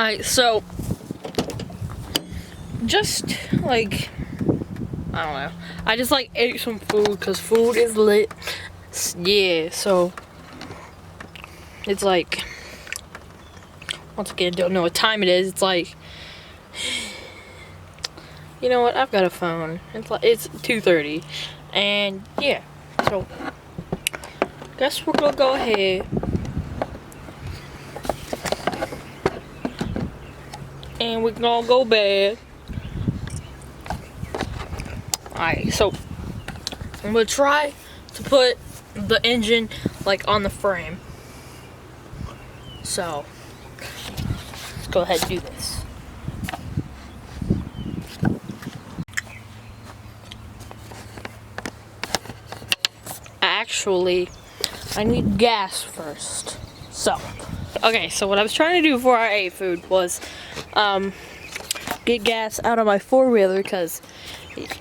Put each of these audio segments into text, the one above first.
Alright, so just like, I don't know, I just like ate some food because food is lit. Yeah, so it's like, once again, don't know what time it is. It's like, you know what, I've got a phone. It's 2:30, and yeah, so guess we're gonna go ahead and we're gonna go bed. Alright, so I'm gonna try to put the engine like on the frame. So let's go ahead and do this. Actually, I need gas first. So, okay, so what I was trying to do before I ate food was get gas out of my four-wheeler because,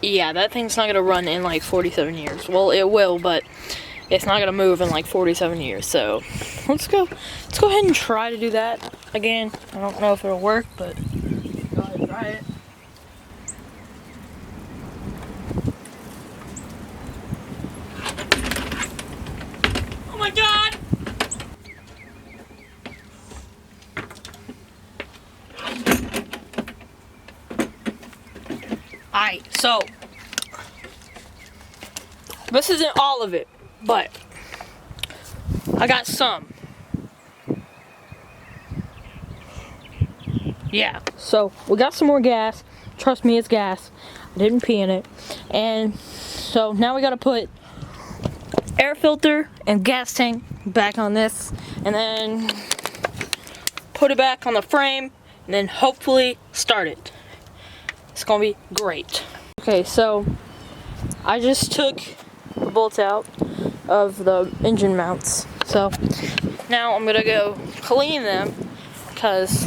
yeah, that thing's not gonna run in like 47 years. Well, it will, but it's not gonna move in like 47 years. So let's go ahead and try to do that again. I don't know if it'll work, but go ahead and try it. Oh my God! Alright, so this isn't all of it, but I got some. Yeah, so we got some more gas. Trust me, it's gas. I didn't pee in it. And so now we gotta put air filter and gas tank back on this, and then put it back on the frame, and then hopefully start it. It's gonna be great. Okay, so I just took the bolts out of the engine mounts. So now I'm gonna go clean them because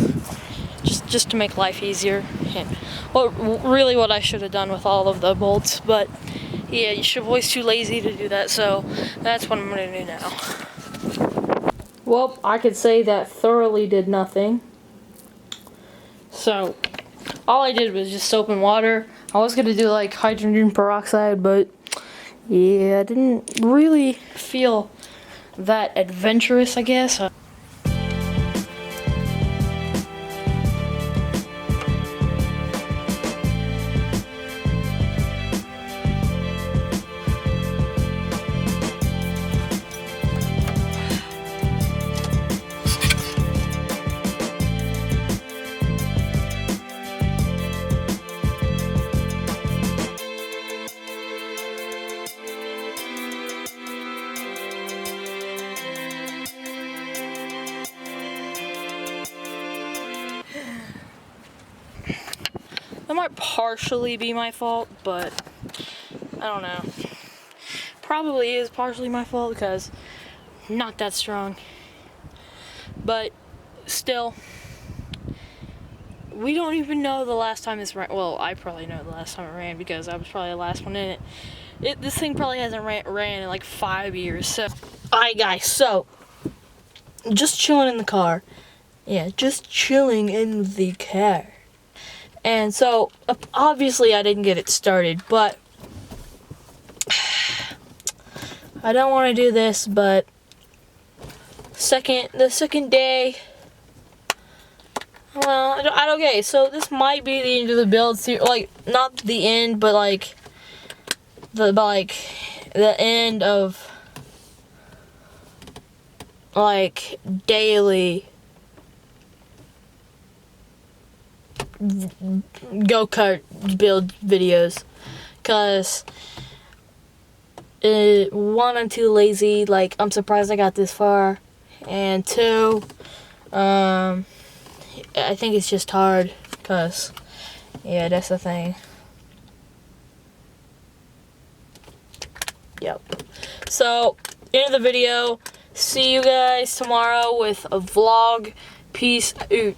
just to make life easier. And well, really what I should have done with all of the bolts, but yeah, your boy's too lazy to do that, so that's what I'm gonna do now. Well, I could say that thoroughly did nothing. So all I did was just soap and water. I was gonna do like hydrogen peroxide, but yeah, I didn't really feel that adventurous, I guess. That might partially be my fault, but I don't know. Probably is partially my fault because I'm not that strong. But still, we don't even know the last time this ran. Well, I probably know the last time it ran because I was probably the last one in it. This thing probably hasn't ran in like 5 years. So, alright guys, so just chilling in the car. Yeah, just chilling in the car. And so, obviously I didn't get it started, but I don't want to do this, but the second day, well, okay, so this might be the end of the build, like, not the end, but like, the end of, like, daily go-kart build videos, because one, I'm too lazy, like, I'm surprised I got this far, and two, I think it's just hard, because, yeah, that's the thing. Yep. So, end of the video. See you guys tomorrow with a vlog. Peace out.